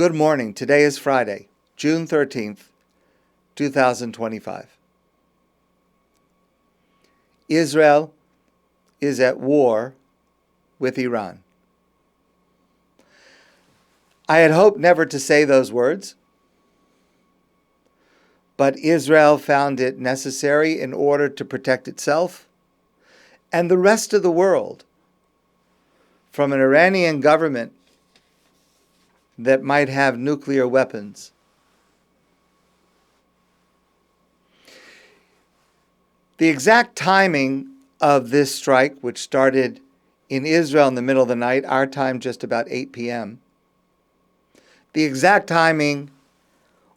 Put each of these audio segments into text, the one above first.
Good morning. Today is Friday, June 13th, 2025. Israel is at war with Iran. I had hoped never to say those words, but Israel found it necessary in order to protect itself and the rest of the world from an Iranian government that might have nuclear weapons. The exact timing of this strike, which started in Israel in the middle of the night, our time just about 8 p.m., the exact timing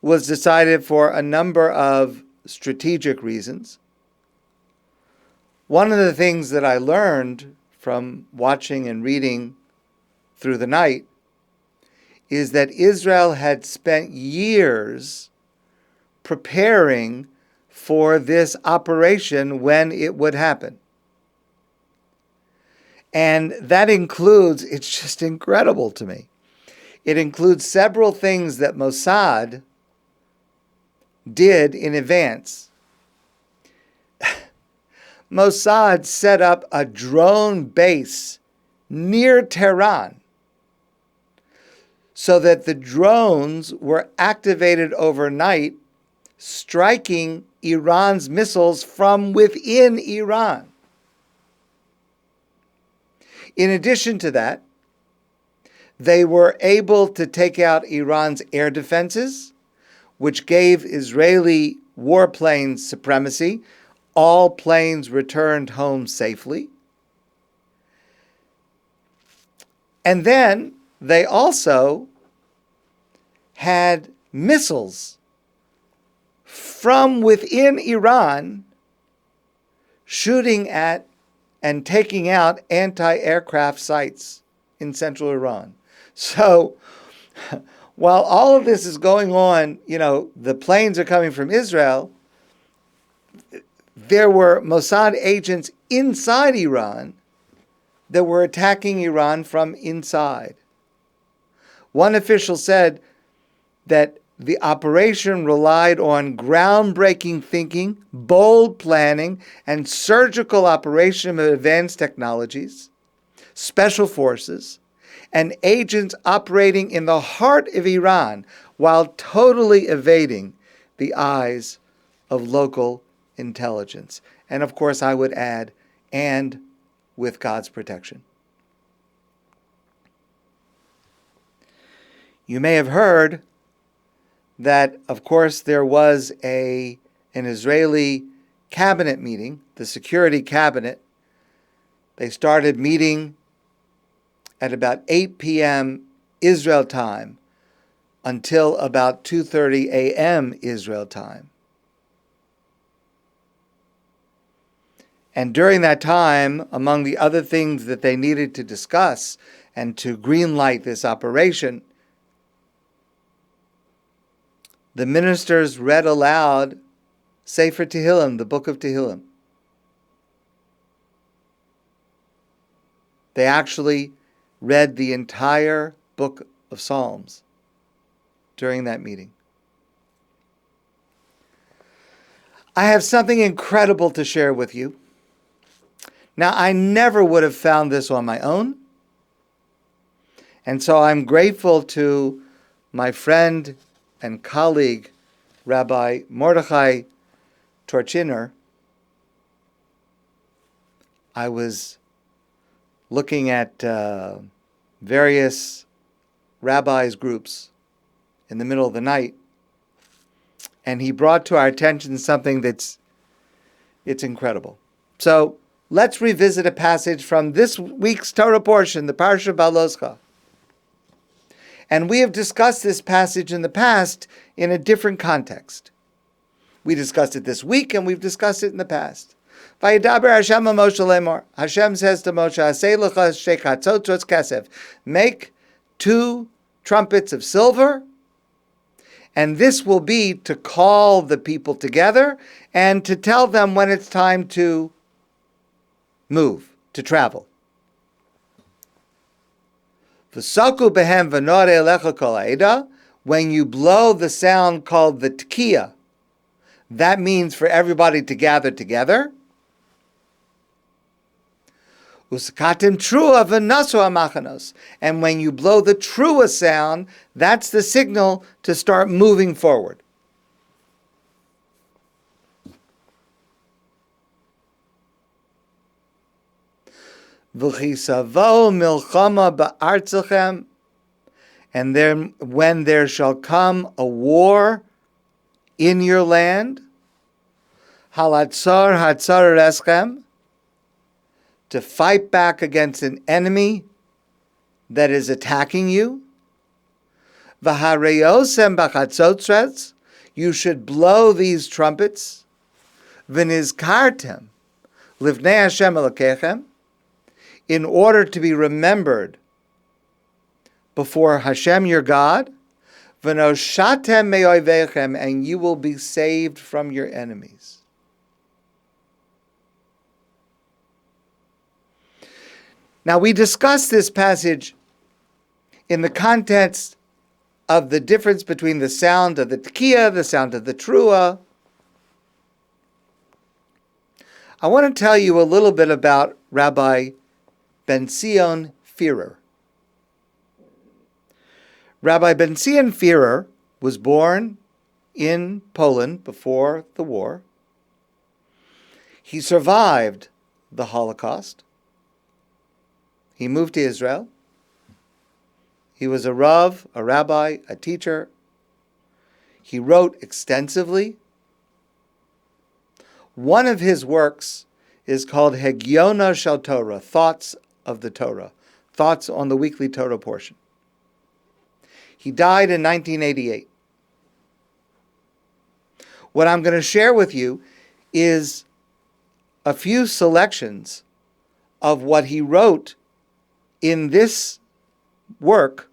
was decided for a number of strategic reasons. One of the things that I learned from watching and reading through the night is that Israel had spent years preparing for this operation when it would happen. And that includes, it's just incredible to me, it includes several things that Mossad did in advance. Mossad set up a drone base near Tehran so that the drones were activated overnight, striking Iran's missiles from within Iran. In addition to that, they were able to take out Iran's air defenses, which gave Israeli warplanes supremacy. All planes returned home safely. And then they also had missiles from within Iran shooting at and taking out anti-aircraft sites in central Iran. So while all of this is going on, the planes are coming from Israel, there were Mossad agents inside Iran that were attacking Iran from inside. One official said that the operation relied on groundbreaking thinking, bold planning, and surgical operation of advanced technologies, special forces, and agents operating in the heart of Iran while totally evading the eyes of local intelligence. And of course, I would add, and with God's protection. You may have heard that, of course, there was an Israeli cabinet meeting, the security cabinet. They started meeting at about 8 p.m. Israel time until about 2:30 a.m. Israel time. And during that time, among the other things that they needed to discuss and to greenlight this operation, the ministers read aloud Sefer Tehillim, the book of Tehillim. They actually read the entire book of Psalms during that meeting. I have something incredible to share with you. Now, I never would have found this on my own. And so I'm grateful to my friend and colleague, Rabbi Mordechai Torczyner. I was looking at various rabbis' groups in the middle of the night, and he brought to our attention something it's incredible. So let's revisit a passage from this week's Torah portion, the Parsha Baloscha. And we have discussed this passage in the past in a different context. We discussed it this week, and we've discussed it in the past. Vayidaber Hashem Moshe lemor. Hashem says to Moshe, Aseh lecha shekatzotzos kesef. Make 2 trumpets of silver, and this will be to call the people together and to tell them when it's time to move, to travel. V'saku behem v'nore elecha kol ha'eda. When you blow the sound called the tekiah, that means for everybody to gather together. Usakatim trua v'nasu ha'machanos. And when you blow the trua sound, that's the signal to start moving forward. V'chisavo milchama ba'artzachem. And then when there shall come a war in your land, halatzar hatzar eschem, to fight back against an enemy that is attacking you. V'hareyosem b'chatzotzretz, you should blow these trumpets. V'nizkartem livnei Hashem elokechem, in order to be remembered before Hashem your God. V'noshatem me'oivechem, and you will be saved from your enemies. Now, we discussed this passage in the context of the difference between the sound of the tekiah, the sound of the trua. I want to tell you a little bit about Rabbi Benzion Firer. Rabbi Benzion Firer was born in Poland before the war. He survived the Holocaust. He moved to Israel. He was a rav, a rabbi, a teacher. He wrote extensively. One of his works is called Hegyona Shel Torah, Thoughts of the Torah, Thoughts on the Weekly Torah Portion. He died in 1988. What I'm going to share with you is a few selections of what he wrote in this work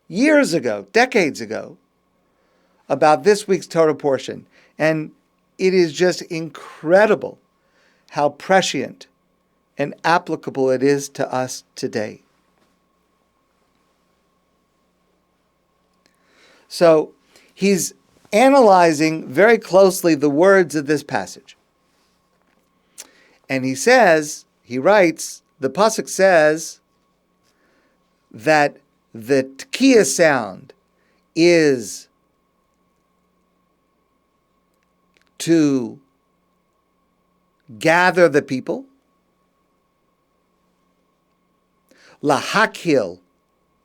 years ago, decades ago, about this week's Torah portion. And it is just incredible how prescient and applicable it is to us today. So he's analyzing very closely the words of this passage. And he writes, the pasuk says that the tekiah sound is to gather the people, lahakil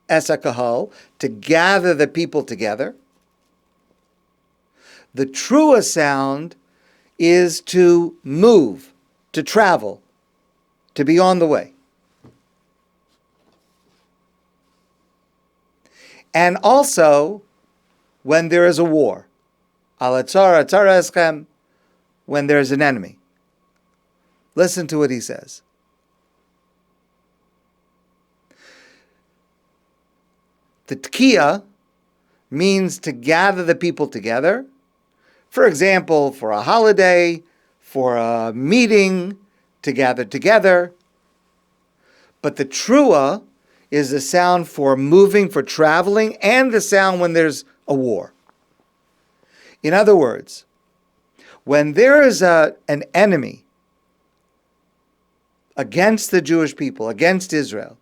esakahal, to gather the people together. The trua sound is to move, to travel, to be on the way. And also, when there is a war, alatzar atzar eschem, when there is an enemy. Listen to what he says. The tekiah means to gather the people together. For example, for a holiday, for a meeting, to gather together. But the trua is the sound for moving, for traveling, and the sound when there's a war. In other words, when there is an enemy against the Jewish people, against Israel,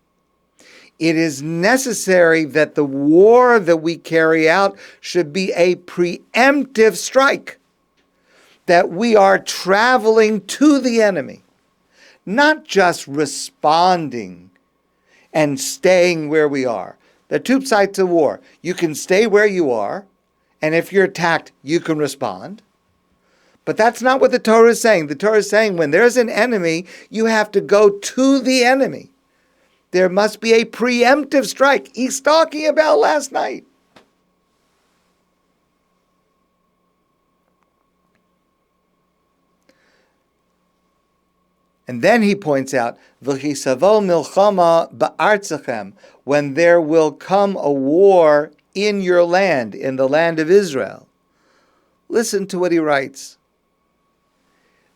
it is necessary that the war that we carry out should be a preemptive strike, that we are traveling to the enemy, not just responding and staying where we are. There are two sides to war. You can stay where you are, and if you're attacked, you can respond. But that's not what the Torah is saying. The Torah is saying when there's an enemy, you have to go to the enemy. There must be a preemptive strike. He's talking about last night. And then he points out, V'chisavo milchama ba'artzachem, when there will come a war in your land, in the land of Israel. Listen to what he writes.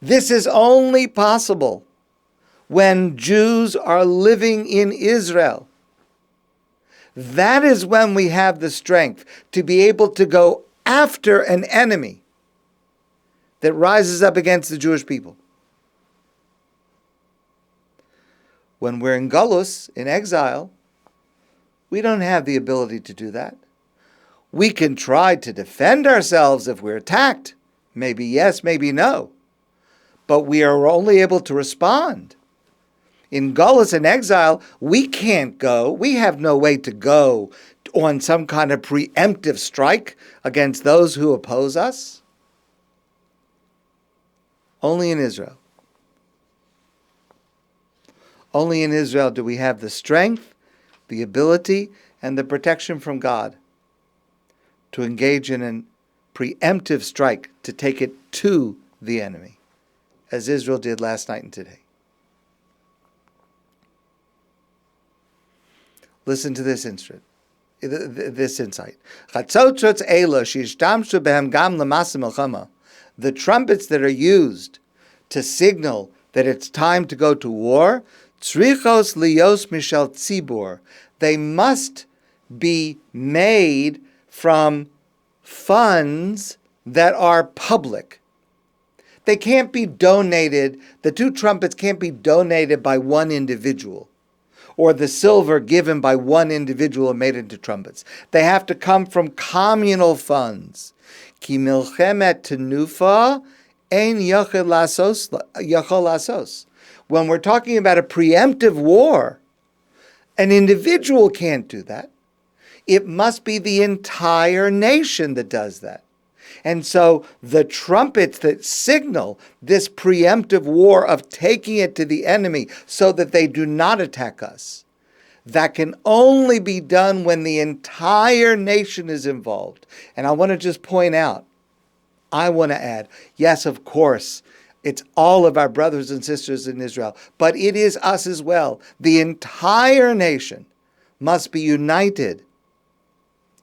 This is only possible when Jews are living in Israel. that is when we have the strength to be able to go after an enemy that rises up against the Jewish people. When we're in Galus, in exile, we don't have the ability to do that. We can try to defend ourselves if we're attacked. Maybe yes, maybe no. But we are only able to respond. In Galus and exile, we can't go. We have no way to go on some kind of preemptive strike against those who oppose us. Only in Israel. Only in Israel do we have the strength, the ability, and the protection from God to engage in a preemptive strike, to take it to the enemy, as Israel did last night and today. Listen to this insight. The trumpets that are used to signal that it's time to go to war, tzrichos liyos mishal tzibur, they must be made from funds that are public. They can't be donated, the two trumpets can't be donated by one individual, or the silver given by one individual and made into trumpets. They have to come from communal funds. Ki milchemet tenufa ein yachol lasos. When we're talking about a preemptive war, an individual can't do that. It must be the entire nation that does that. And so the trumpets that signal this preemptive war of taking it to the enemy so that they do not attack us, that can only be done when the entire nation is involved. And I want to just point out, I want to add, yes, of course, it's all of our brothers and sisters in Israel, but it is us as well. The entire nation must be united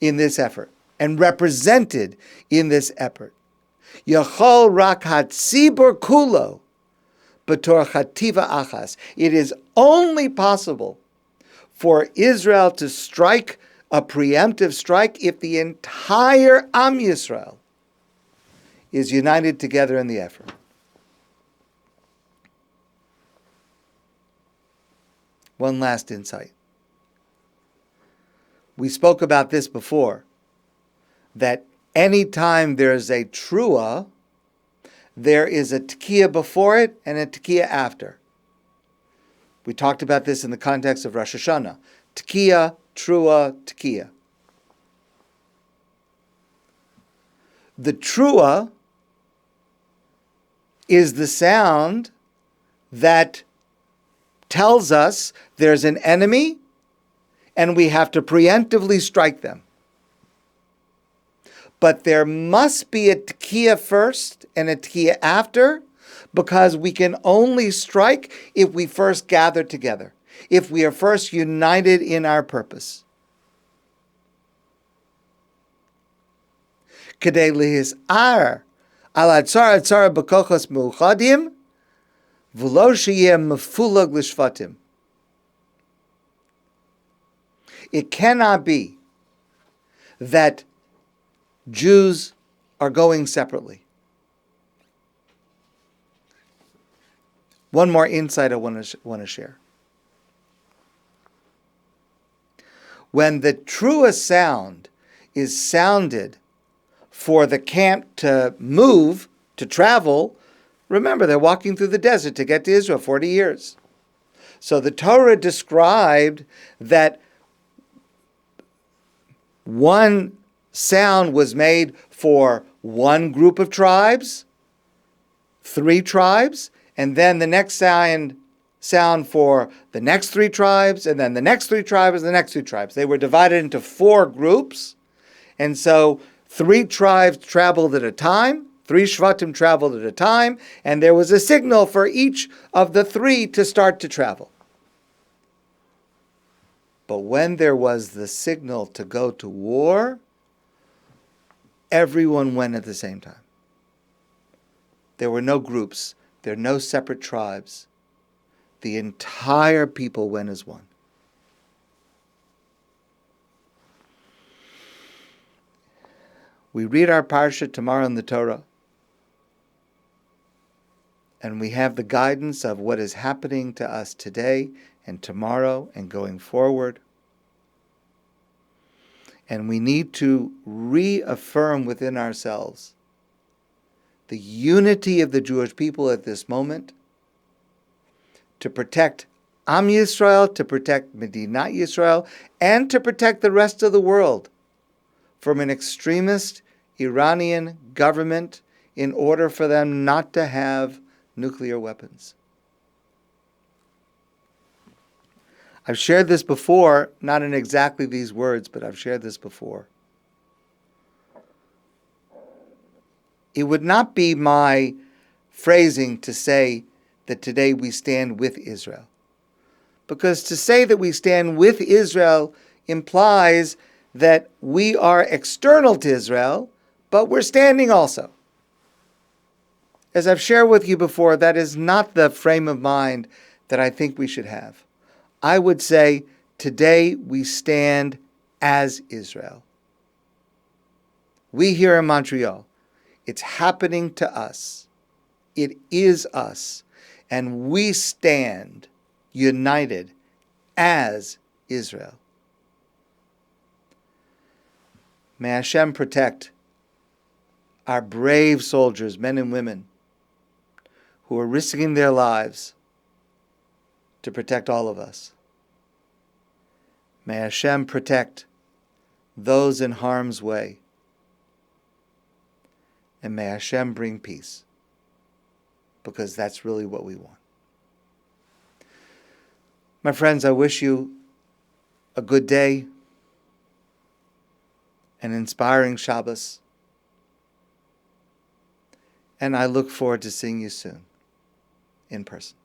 in this effort and represented in this effort. Yachol rak hatzibur kulo b'tor chativa achas. It is only possible for Israel to strike a preemptive strike if the entire Am Yisrael is united together in the effort. One last insight. We spoke about this before, that anytime there's a trua, there is a tekiah before it and a tekiah after. We talked about this in the context of Rosh Hashanah. Tekiah, trua, tekiah. The trua is the sound that tells us there's an enemy and we have to preemptively strike them. But there must be a tekiah first and a tekiah after, because we can only strike if we first gather together, if we are first united in our purpose. Kedei lihis'ar al atzara atzara b'kochos meuchadim v'lo sheyeh mefulag l'shvatim. It cannot be that Jews are going separately. One more insight I want to share. When the truest sound is sounded for the camp to move, to travel, remember they're walking through the desert to get to Israel 40 years. So the Torah described that one sound was made for one group of tribes, 3 tribes, and then the next sound for the next 3 tribes, and then the next 3 tribes, and the next 3 tribes. They were divided into 4 groups, and so 3 tribes traveled at a time, 3 shvatim traveled at a time, and there was a signal for each of the 3 to start to travel. But when there was the signal to go to war, everyone went at the same time. There were no groups. There are no separate tribes. The entire people went as one. We read our parsha tomorrow in the Torah, and we have the guidance of what is happening to us today and tomorrow and going forward. And we need to reaffirm within ourselves the unity of the Jewish people at this moment, to protect Am Yisrael, to protect Medinat Yisrael, and to protect the rest of the world from an extremist Iranian government in order for them not to have nuclear weapons. I've shared this before, not in exactly these words, but I've shared this before. It would not be my phrasing to say that today we stand with Israel. Because to say that we stand with Israel implies that we are external to Israel, but we're standing also. As I've shared with you before, that is not the frame of mind that I think we should have. I would say today we stand as Israel. We here in Montreal, it's happening to us. It is us. And we stand united as Israel. May Hashem protect our brave soldiers, men and women, who are risking their lives to protect all of us. May Hashem protect those in harm's way. And may Hashem bring peace, because that's really what we want. My friends, I wish you a good day, an inspiring Shabbos, and I look forward to seeing you soon in person.